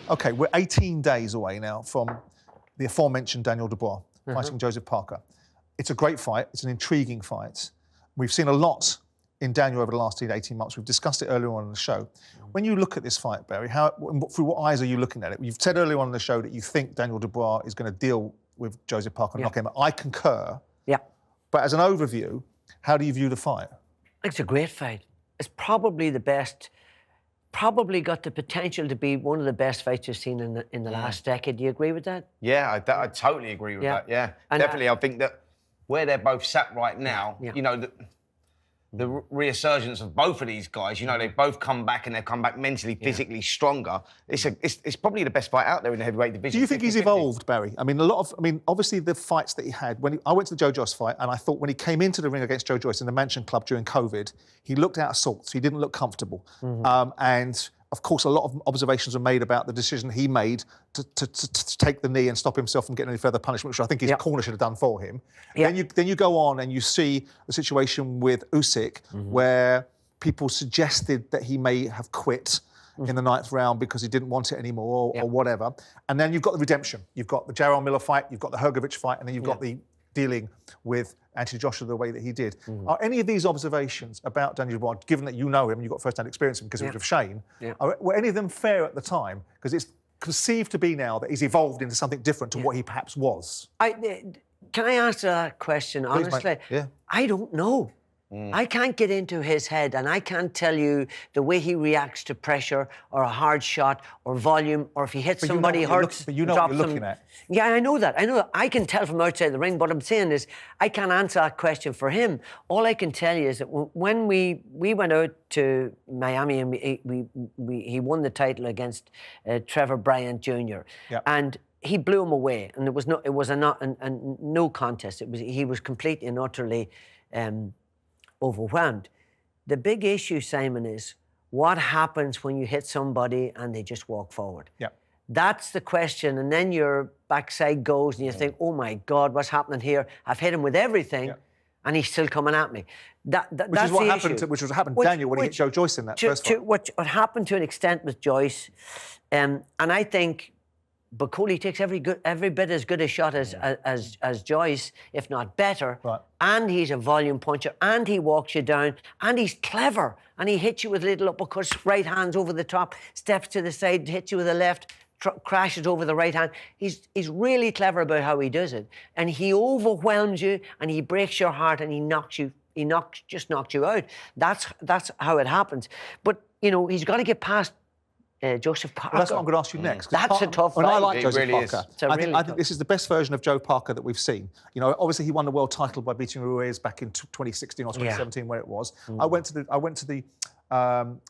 OK, we're 18 days away now from the aforementioned Daniel Dubois fighting Joseph Parker. It's a great fight. It's an intriguing fight. We've seen a lot in Daniel over the last 18 months. We've discussed it earlier on in the show. When you look at this fight, Barry, through what eyes are you looking at it? You've said earlier on in the show that you think Daniel Dubois is going to deal with Joseph Parker and knock him out. I concur. Yeah. But as an overview, how do you view the fight? It's a great fight. It's probably the best, probably got the potential to be one of the best fights you've seen in the last decade. Do you agree with that? Yeah, I totally agree with that, yeah. And definitely, I think that where they're both sat right now, you know, the resurgence of both of these guys, you know, they've both come back and they've come back mentally, physically stronger. It's probably the best fight out there in the heavyweight division. Do you think he's evolved, Barry? I mean, obviously the fights that he had, I went to the Joe Joyce fight and I thought when he came into the ring against Joe Joyce in the Mansion Club during COVID, he looked out of sorts. He didn't look comfortable. And of course, a lot of observations were made about the decision he made to take the knee and stop himself from getting any further punishment, which I think his corner should have done for him. Then you go on and you see the situation with Usyk, where people suggested that he may have quit in the 9th round because he didn't want it anymore or whatever. And then you've got the redemption. You've got the Jarrell Miller fight, you've got the Hrgovic fight, and then you've got the dealing with Anthony Joshua the way that he did. Are any of these observations about Daniel Dubois, given that you know him and you've got first-hand experience with him because it was with Shane, were any of them fair at the time? Because it's conceived to be now that he's evolved into something different to what he perhaps was. Can I answer that question honestly? Yeah. I don't know. I can't get into his head and I can't tell you the way he reacts to pressure or a hard shot or volume or if he hits somebody, hurts. But you know what you're looking at. Yeah, I know that. I can tell from outside the ring. What I'm saying is I can't answer that question for him. All I can tell you is that when we went out to Miami and he won the title against Trevor Bryant Jr. And he blew him away, and it was no contest. He was completely and utterly overwhelmed. The big issue, Simon, is what happens when you hit somebody and they just walk forward. Yeah. That's the question, and then your backside goes and you think, oh my God, what's happening here? I've hit him with everything and he's still coming at me. That's what happened to Daniel when he hit Joe Joyce in that first fight. What happened to an extent with Joyce, and I think Bakoli takes every bit as good a shot as Joyce, if not better. Right. And he's a volume puncher, and he walks you down, and he's clever, and he hits you with little uppercuts, right hands over the top, steps to the side, hits you with the left, crashes over the right hand. He's really clever about how he does it, and he overwhelms you, and he breaks your heart, and he knocks you. Just knocked you out. That's how it happens. But you know he's got to get past Joseph Parker. Well, that's what I'm going to ask you next. That's a tough fight. I like Joseph Parker. I think this is the best version of Joe Parker that we've seen. You know, obviously he won the world title by beating Ruiz back in 2016 or 2017, where it was. I went to the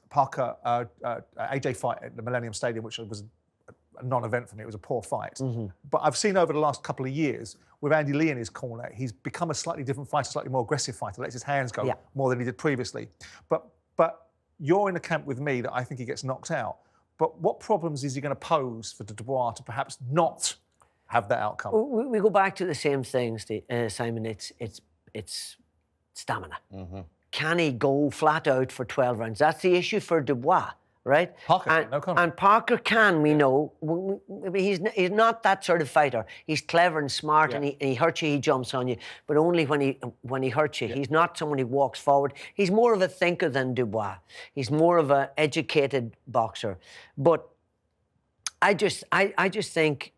Parker AJ fight at the Millennium Stadium, which was a non-event for me. It was a poor fight. But I've seen over the last couple of years, with Andy Lee in his corner, he's become a slightly different fighter, slightly more aggressive fighter, lets his hands go more than he did previously. But you're in the camp with me that I think he gets knocked out. But what problems is he going to pose for Dubois to perhaps not have that outcome? We go back to the same things, Simon. It's stamina. Can he go flat out for 12 rounds? That's the issue for Dubois, right? Parker, no comment. And Parker can, we know. He's not that sort of fighter. He's clever and smart, and he hurts you, he jumps on you, but only when he hurts you. He's not someone who walks forward. He's more of a thinker than Dubois. He's more of an educated boxer. But I just think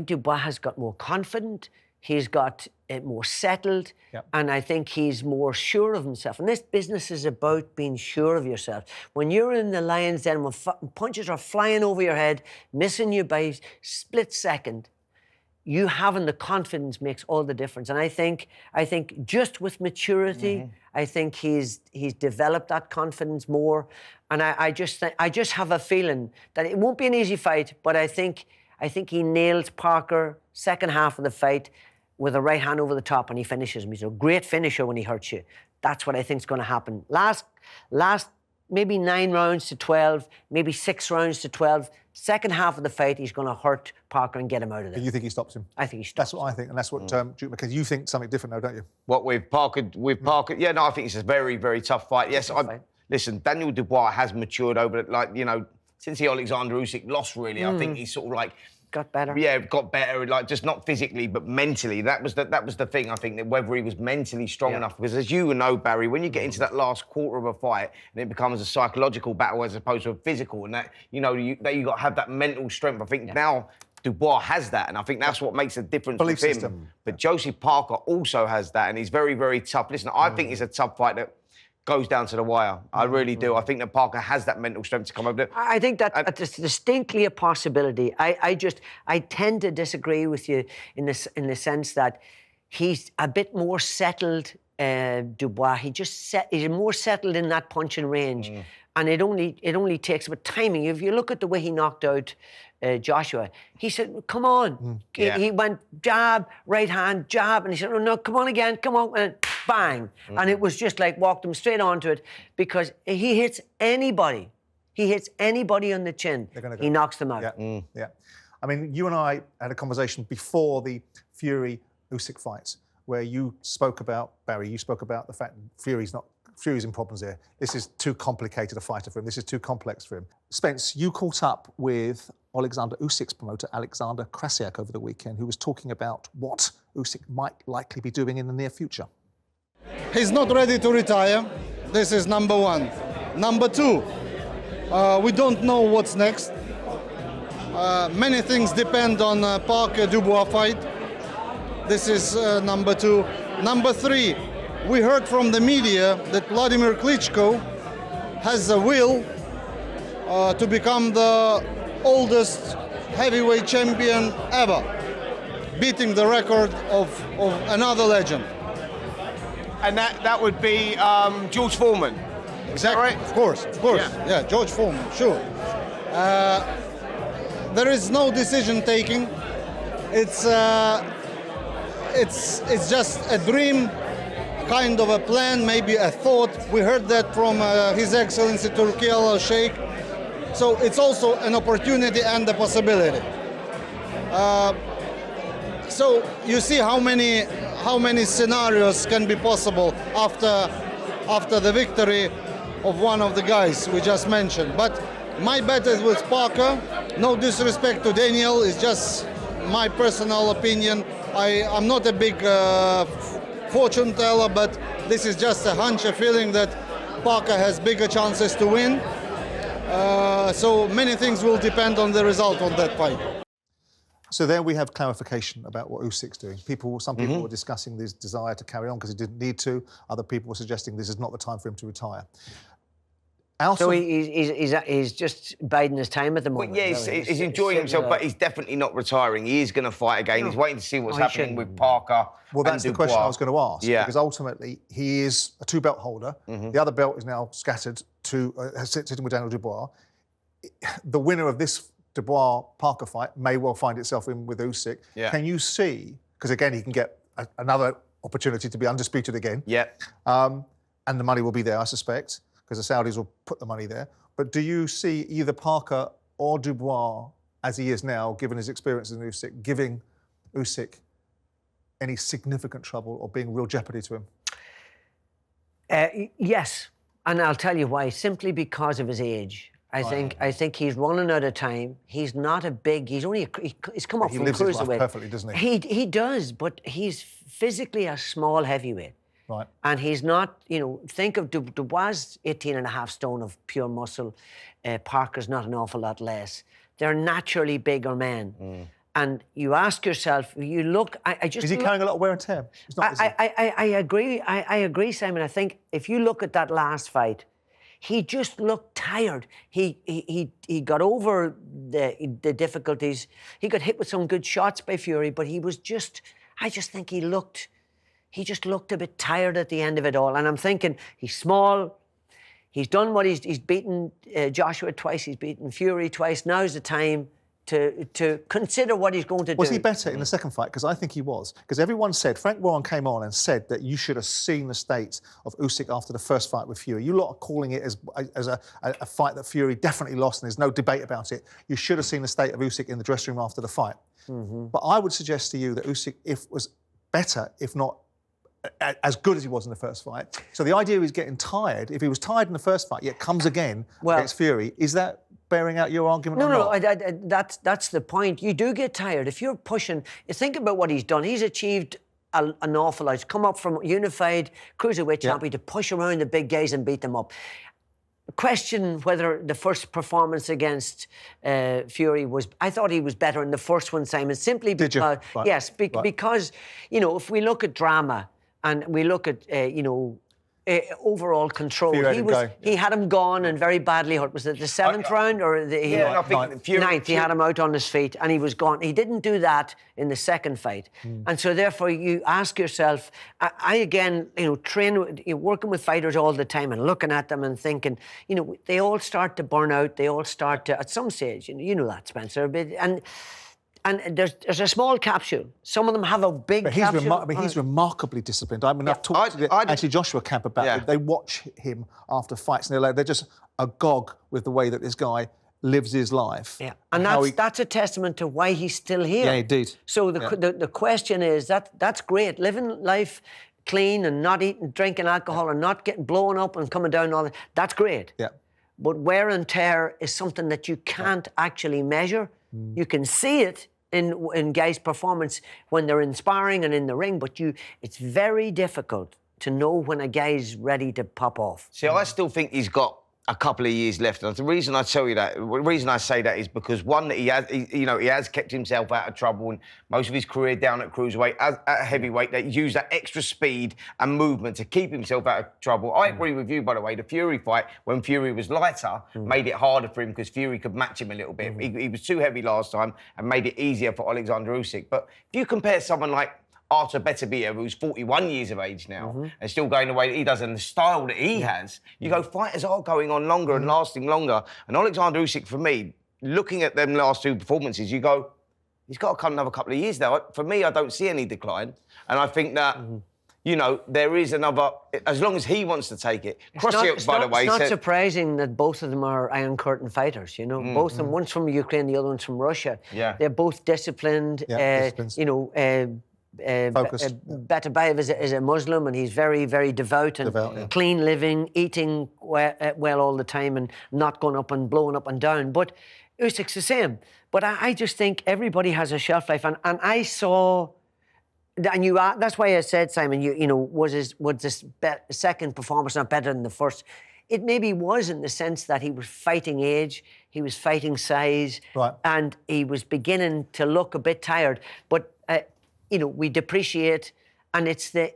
Dubois has got more confident. He's got more settled, and I think he's more sure of himself. And this business is about being sure of yourself. When you're in the lion's den, when punches are flying over your head, missing you by a split second, you having the confidence makes all the difference. And I think just with maturity, I think he's developed that confidence more. And I just have a feeling that it won't be an easy fight, but I think he nails Parker second half of the fight with a right hand over the top, and he finishes him. He's a great finisher when he hurts you. That's what I think is going to happen. Last maybe 9 rounds to 12, maybe 6 rounds to 12. Second half of the fight, he's going to hurt Parker and get him out of there. And you think he stops him? I think he stops That's what I think, and that's what Duke McKenzie. You think something different, though, don't you? What with Parker? Yeah, no, I think it's a very, very tough fight. Yes, listen, Daniel Dubois has matured over, since the Oleksandr Usyk lost, really, I think he's sort of like got better. Yeah, got better, like just not physically, but mentally. That was the thing, I think, that whether he was mentally strong enough. Because as you know, Barry, when you get into that last quarter of a fight and it becomes a psychological battle as opposed to a physical, and that, you got to have that mental strength. I think now Dubois has that, and I think that's what makes a difference Belief with him. system. But Josie Parker also has that, and he's very, very tough. Listen, I think it's a tough fight that goes down to the wire. I really do. I think that Parker has that mental strength to come over there. I think that's distinctly a possibility. I tend to disagree with you in the sense that he's a bit more settled, Dubois. He's more settled in that punching range. And it only takes about timing. If you look at the way he knocked out Joshua, he said, come on. He went jab, right hand, jab, and he said, oh, no, come on again, come on, and bang. And it was just like walked him straight onto it, because he hits anybody. He hits anybody on the chin. He knocks them out. Yeah. I mean, you and I had a conversation before the Fury-Usyk fight, where you spoke about, Barry, the fact Fury's in problems here. This is too complicated a fighter for him. This is too complex for him. Spence, you caught up with Oleksandr Usyk's promoter, Alexander Krasiak, over the weekend, who was talking about what Usyk might likely be doing in the near future. He's not ready to retire. This is number one. Number two, we don't know what's next. Many things depend on Parker-Dubois fight. This is number two. Number three, we heard from the media that Vladimir Klitschko has a will to become the oldest heavyweight champion ever, beating the record of another legend. And that would be George Foreman. Exactly. Right? Of course. Yeah, George Foreman, sure. There is no decision taking. It's just a dream, kind of a plan, maybe a thought. We heard that from His Excellency Turki al-Sheikh. So it's also an opportunity and a possibility. So you see how many scenarios can be possible after the victory of one of the guys we just mentioned. But my bet is with Parker. No disrespect to Daniel, it's just my personal opinion. I'm not a big fortune teller, but this is just a hunch, a feeling that Parker has bigger chances to win. So many things will depend on the result of that fight. So there we have clarification about what Usyk's doing. Some people were discussing his desire to carry on because he didn't need to. Other people were suggesting this is not the time for him to retire. He's just biding his time at the moment. Well, yeah, he's enjoying himself, but he's definitely not retiring. He is going to fight again. He's waiting to see what's happening with Parker. Well, that's the question I was going to ask. Yeah. Because ultimately, he is a two-belt holder. The other belt is now scattered sitting with Daniel Dubois. The winner of this Dubois-Parker fight may well find itself in with Usyk. Yeah. Can you see, because again, he can get another opportunity to be undisputed again. Yeah. And the money will be there, I suspect, because the Saudis will put the money there. But do you see either Parker or Dubois, as he is now, given his experience in Usyk, giving Usyk any significant trouble or being real jeopardy to him? Yes, and I'll tell you why. Simply because of his age. I think he's running out of time. He's not a big. He's come up from cruiserweight. He lives his life perfectly, doesn't he? He does, but he's physically a small heavyweight. Right. And he's not, think of Dubois, 18.5 stone of pure muscle. Parker's not an awful lot less. They're naturally bigger men. And you ask yourself, you look, Is he carrying a lot of wear and tear? He's not, I agree. I agree, Simon. I think if you look at that last fight, he just looked tired. He got over the difficulties. He got hit with some good shots by Fury, but I just think he just looked a bit tired at the end of it all. And I'm thinking, he's small. He's done what he's beaten Joshua twice. He's beaten Fury twice. Now's the time to consider what he's going to do. Was he better in the second fight? Because I think he was. Because everyone said, Frank Warren came on and said that you should have seen the state of Usyk after the first fight with Fury. You lot are calling it as a fight that Fury definitely lost, and there's no debate about it. You should have seen the state of Usyk in the dressing room after the fight. But I would suggest to you that Usyk was better, if not as good as he was in the first fight. So the idea is getting tired. If he was tired in the first fight, yet comes again against Fury, is that bearing out your argument? No, that's the point. You do get tired if you're pushing. Think about what he's done. He's achieved an awful lot. He's come up from unified cruiserweight champion to push around the big guys and beat them up. Question whether the first performance against Fury was... I thought he was better in the first one, Simon, simply because... Did you? Right. Yes, because, you know, if we look at drama and we look at, you know, overall control. He had him gone and very badly hurt. Was it the 7th round or the I think ninth? He had him out on his feet and he was gone. He didn't do that in the second fight, and so therefore you ask yourself. I again, you know, working with fighters all the time and looking at them and thinking, you know, they all start to burn out. They all start to, at some stage, you know that, Spencer, a bit, and there's a small capsule. Some of them have a big capsule. He's remarkably disciplined. I mean, I've talked to the anti-Joshua camp about it. They watch him after fights and they're just agog with the way that this guy lives his life. Yeah, and that's a testament to why he's still here. Yeah, indeed. So the question is, that's great. Living life clean and not eating, drinking alcohol and not getting blown up and coming down and all that, that's great. Yeah. But wear and tear is something that you can't actually measure. You can see it in guys' performance when they're in sparring and in the ring, but it's very difficult to know when a guy's ready to pop off. See, I still think he's got a couple of years left. And the reason I tell you that, the reason I say that is because, one, that he has kept himself out of trouble and most of his career down at cruiserweight, at heavyweight, that he's used that extra speed and movement to keep himself out of trouble. I agree with you, by the way. The Fury fight, when Fury was lighter, made it harder for him because Fury could match him a little bit. He was too heavy last time and made it easier for Oleksandr Usyk. But if you compare someone like Artur Beterbiev, who's 41 years of age now and still going the way that he does and the style that he has, you go, fighters are going on longer and lasting longer. And Oleksandr Usyk, for me, looking at them last two performances, you go, he's got to come another couple of years now. For me, I don't see any decline. And I think that, you know, there is another, as long as he wants to take it. Crossfield, by the way, it's not surprising that both of them are Iron Curtain fighters, you know. Both of them, one's from Ukraine, the other one's from Russia. Yeah. They're both disciplined, you know, Beterbiev is a Muslim and he's very, very devout and clean living, eating well all the time and not going up and blowing up and down. But Usyk's the same. But I just think everybody has a shelf life. And I saw, and that's why I said, Simon, you know, was this second performance not better than the first? It maybe was, in the sense that he was fighting age, he was fighting size, and he was beginning to look a bit tired. But you know, we depreciate, and it's the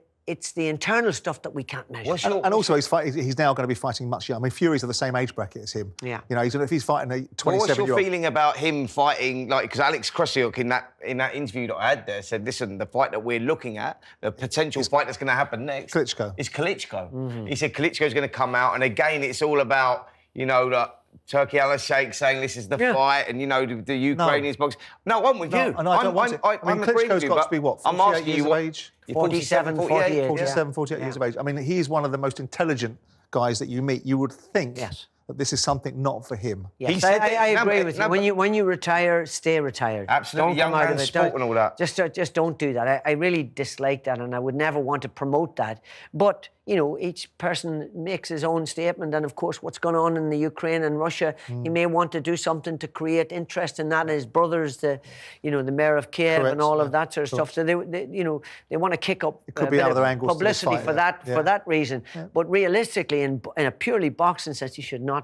internal stuff that we can't measure. And also, he's now going to be fighting much younger. I mean, Fury's of the same age bracket as him. Yeah. You know, if he's fighting a 27-year-old... What's your feeling about him fighting, like, because Alex Krasiuk in that interview that I had there said, listen, the fight that we're looking at, the potential fight that's going to happen next... Klitschko. ...is Klitschko. He said Klitschko's going to come out, and again, it's all about, you know, the Turkey Al-Sheikh saying this is the fight, and, you know, the Ukrainians box. No, I'm with you. And I mean, Klitschko's got to be, what, 48 years of age? 47, 48. 47, 48 years of age. I mean, he's one of the most intelligent guys that you meet. You would think that this is something not for him. Yes, I agree with you. When you retire, stay retired. Absolutely, young man's sport and all that. Just don't do that. I really dislike that, and I would never want to promote that. But, you know, each person makes his own statement, and of course, what's going on in the Ukraine and Russia, he may want to do something to create interest in that. And his brothers, the mayor of Kiev, and all of that sort of stuff. So they want to kick up a bit of publicity for that reason. Yeah. But realistically, in a purely boxing sense, you should not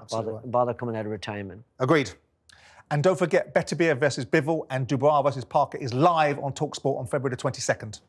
bother coming out of retirement. Agreed. And don't forget, Beterbiev versus Bivol and Dubois versus Parker is live on talkSPORT on February the 22nd.